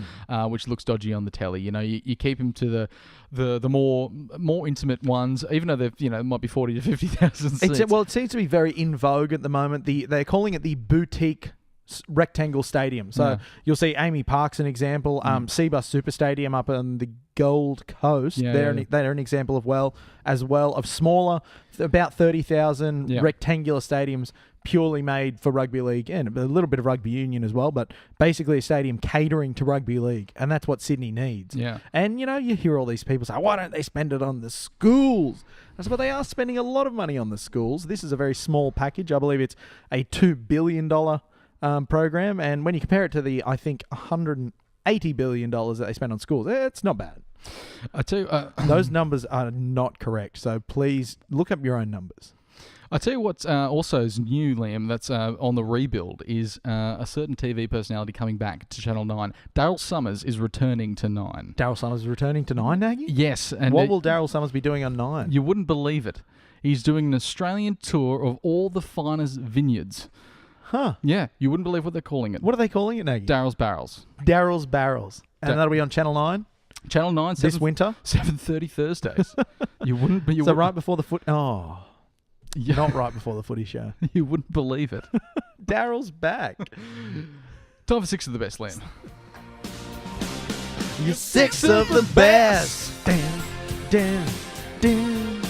which looks dodgy on the telly. You keep them to the more intimate ones, even though they've might be 40 to 50,000 seats. It seems to be very in vogue at the moment. They're calling it the boutique rectangle stadium. So you'll see Amy Park's an example. Seabus Super Stadium up on the Gold Coast. They're an example of smaller, about 30,000 rectangular stadiums purely made for rugby league and a little bit of rugby union as well, but basically a stadium catering to rugby league, and that's what Sydney needs. Yeah. And you hear all these people say, why don't they spend it on the schools? That's what they are spending a lot of money on the schools. This is a very small package. I believe it's a $2 billion program, and when you compare it to the, I think, $180 billion that they spend on schools, it's not bad. I tell you, those numbers are not correct, so please look up your own numbers. I tell you what's also is new, Liam, that's on the rebuild is a certain TV personality coming back to Channel 9. Daryl Summers is returning to 9. Daryl Summers is returning to 9, Nagy? Yes. And what will Daryl Summers be doing on 9? You wouldn't believe it. He's doing an Australian tour of all the finest vineyards. Huh. Yeah, you wouldn't believe what they're calling it. What are they calling it, Nagy? Daryl's Barrels. Daryl's Barrels. And that'll be on Channel 9? Channel 9, this winter. 7:30 Thursdays. You wouldn't. But you So wouldn't, right before the foot. Oh, yeah, not right before the footy show. you wouldn't believe it. Daryl's back. Time for 6 of the best, Liam. You're 6 of the best. Damn, damn, damn.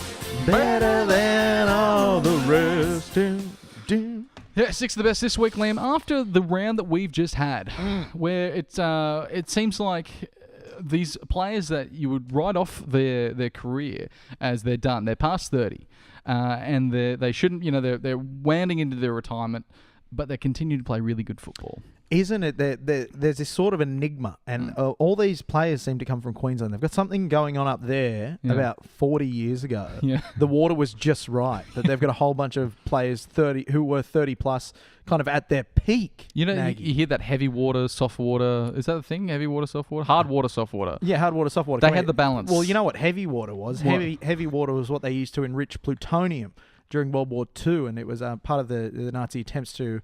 Better than all the rest. Damn, damn. Yeah, 6 of the best this week, Liam. After the round that we've just had, where it seems like these players that you would write off their career as they're done, they're past 30, and they shouldn't, they're wanding into their retirement, but they continue to play really good football. Isn't it that there's this sort of enigma, and all these players seem to come from Queensland. They've got something going on up there about 40 years ago. Yeah. The water was just right. That they've got a whole bunch of players 30 who were 30 plus, kind of at their peak. You Nagy. hear that heavy water, soft water. Is that the thing? Heavy water, soft water? Hard water, soft water. Yeah, hard water, soft water. They had the balance. Well, you know what heavy water was? What? Heavy water was what they used to enrich plutonium during World War II, and it was part of the Nazi attempts to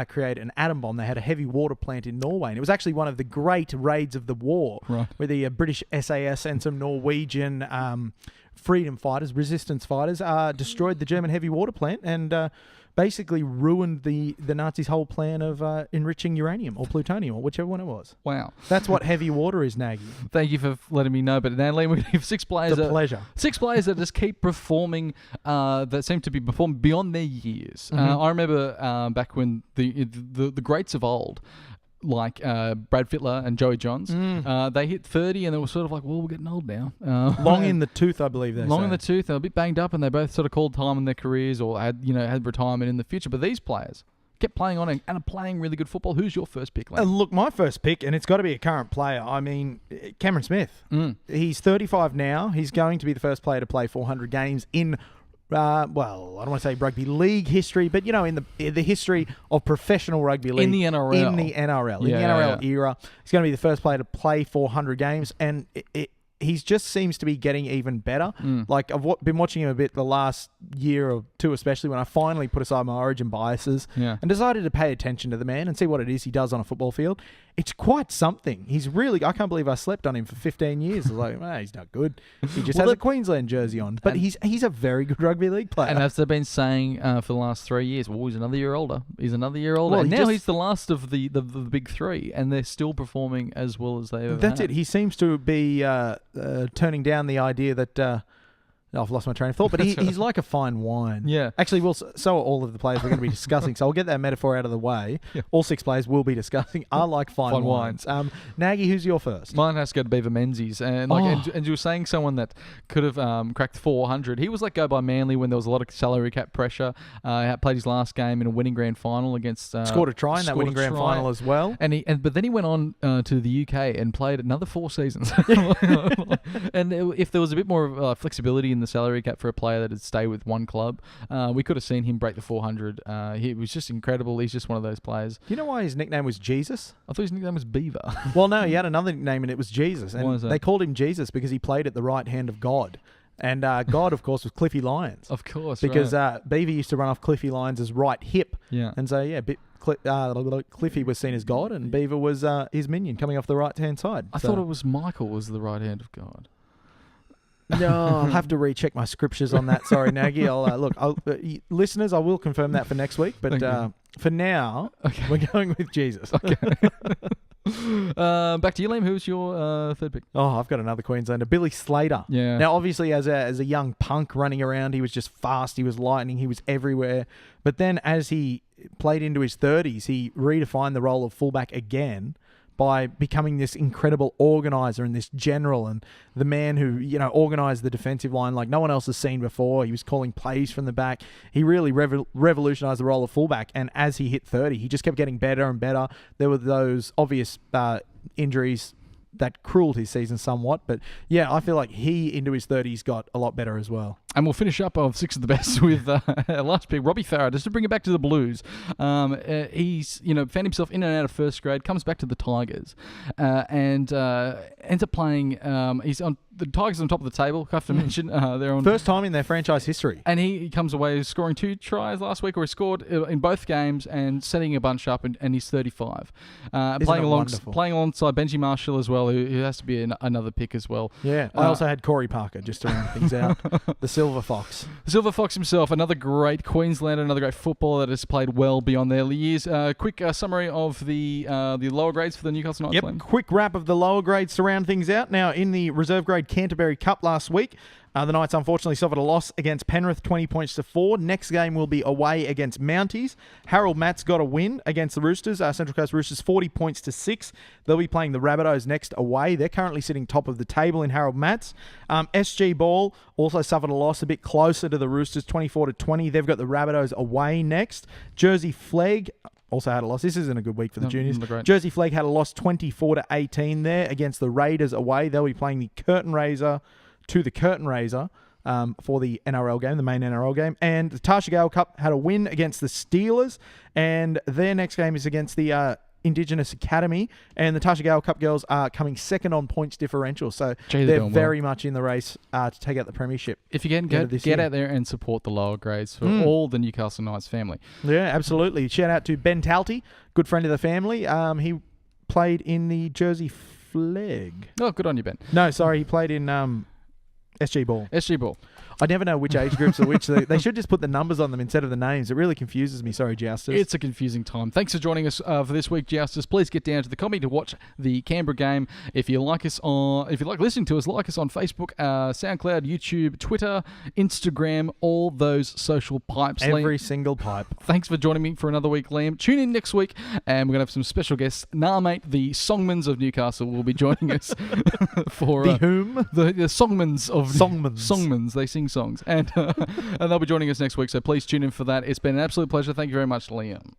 create an atom bomb. They had a heavy water plant in Norway, and it was actually one of the great raids of the war, Right. where the British SAS and some Norwegian freedom fighters, resistance fighters, destroyed the German heavy water plant and basically ruined the Nazis' whole plan of enriching uranium or plutonium or whichever one it was. Wow. That's what heavy water is, Nagy. Thank you for letting me know. But now, Liam, we're going to give 6 players. It's a pleasure. 6 players that just keep performing, that seem to be performing beyond their years. I remember back when the greats of old, like Brad Fittler and Joey Johns, they hit 30 and they were sort of like, well, we're getting old now. Long in the tooth, I believe they Long say. in the tooth. They're a bit banged up and they both sort of called time in their careers or had retirement in the future. But these players kept playing on and are playing really good football. Who's your first pick, Liam? Look, my first pick, and it's got to be a current player. I mean, Cameron Smith. He's 35 now. He's going to be the first player to play 400 games in well, I don't want to say rugby league history, but in the history of professional rugby league in the NRL, in the NRL era, he's going to be the first player to play 400 games, and he just seems to be getting even better. Like I've been watching him a bit the last year or two, especially when I finally put aside my Origin biases and decided to pay attention to the man and see what it is he does on a football field. It's quite something. He's really, I can't believe I slept on him for 15 years. I was like, he's not good. He just has a Queensland jersey on. But he's a very good rugby league player. And as they've been saying for the last 3 years, he's another year older. He's another year older. Well, and now he's the last of the big 3, and they're still performing as well as they ever That's have. it. He seems to be turning down the idea that... I've lost my train of thought, but he's like a fine wine. Yeah. Actually, so are all of the players we're going to be discussing, so I'll get that metaphor out of the way. Yeah. All 6 players we'll be discussing are like fine wines. Nagy, who's your first? Mine has to go to Beaver Menzies. And and you were saying someone that could have cracked 400. He was let go by Manly when there was a lot of salary cap pressure. Played his last game in a winning grand final against... scored a try in that winning grand final as well. But then he went on to the UK and played another 4 seasons. And if there was a bit more flexibility in the salary cap for a player that had stayed with one club, we could have seen him break the 400. He was just incredible. He's just one of those players. Do you know why his nickname was Jesus? I thought his nickname was Beaver. Well, no, he had another nickname and it was Jesus. Why And is that? they called him Jesus because he played at the right hand of God. And God, of course, was Cliffy Lyons. Of course, because right. Beaver used to run off Cliffy Lyons' right hip. Yeah. And so, Cliffy was seen as God and Beaver was his minion coming off the right-hand side. I thought it was Michael was the right hand of God. No, I'll have to recheck my scriptures on that. Sorry, Nagy. Listeners, I will confirm that for next week. But for now, we're going with Jesus. Okay. Back to you, Liam. Who's your third pick? Oh, I've got another Queenslander, Billy Slater. Yeah. Now, obviously, as a young punk running around, he was just fast. He was lightning. He was everywhere. But then, as he played into his 30s, he redefined the role of fullback again by becoming this incredible organizer and this general and the man who, organised the defensive line like no one else has seen before. He was calling plays from the back. He really revolutionized the role of fullback. And as he hit 30, he just kept getting better and better. There were those obvious injuries that cruelled his season somewhat. But yeah, I feel like he, into his 30s, got a lot better as well. And we'll finish up of 6 of the best with our last pick, Robbie Farah, just to bring it back to the Blues. He's, found himself in and out of first grade, comes back to the Tigers, and ends up playing. He's on the Tigers on top of the table. I have to mention they're on first time in their franchise history, and he comes away scoring 2 tries last week, or he scored in both games and setting a bunch up, and he's 35, playing alongside Benji Marshall as well, who has to be another pick as well. Yeah, I also had Corey Parker just to round things out. The Silver Fox. Silver Fox himself, another great Queenslander, another great footballer that has played well beyond their years. Quick summary of the lower grades for the Newcastle Knights. Yep, quick wrap of the lower grades to round things out. Now, in the reserve grade Canterbury Cup last week, the Knights unfortunately suffered a loss against Penrith, 20 points to 4. Next game will be away against Mounties. Harold Matts got a win against the Roosters, Central Coast Roosters, 40 points to 6. They'll be playing the Rabbitohs next away. They're currently sitting top of the table in Harold Matts. SG Ball also suffered a loss a bit closer to the Roosters, 24 to 20. They've got the Rabbitohs away next. Jersey Flegg also had a loss. This isn't a good week for the juniors. Jersey Flegg had a loss 24 to 18 there against the Raiders away. They'll be playing the Curtain Raiser to the Curtain Raiser for the NRL game, the main NRL game. And the Tarsha Gale Cup had a win against the Steelers, and their next game is against the Indigenous Academy, and the Tarsha Gale Cup girls are coming second on points differential, so they're very much in the race to take out the premiership. If you can, get out there and support the lower grades for all the Newcastle Knights family. Yeah, absolutely. Shout out to Ben Talty, good friend of the family. He played in the Jersey Flegg. Oh, good on you, Ben. No, sorry, he played in SG Ball. SG Ball. I never know which age groups are which. They should just put the numbers on them instead of the names. It really confuses me. Sorry, Jousters. It's a confusing time. Thanks for joining us for this week, Jousters. Please get down to the comedy to watch the Canberra game. If you like listening to us, like us on Facebook, SoundCloud, YouTube, Twitter, Instagram, all those social pipes. Every single pipe. Thanks for joining me for another week, Liam. Tune in next week, and we're going to have some special guests. Mate, the Songmans of Newcastle will be joining us for the whom? The Songmans of Songmans. They sing songs, and they'll be joining us next week, so please tune in for that. It's been an absolute pleasure. Thank you very much, Liam.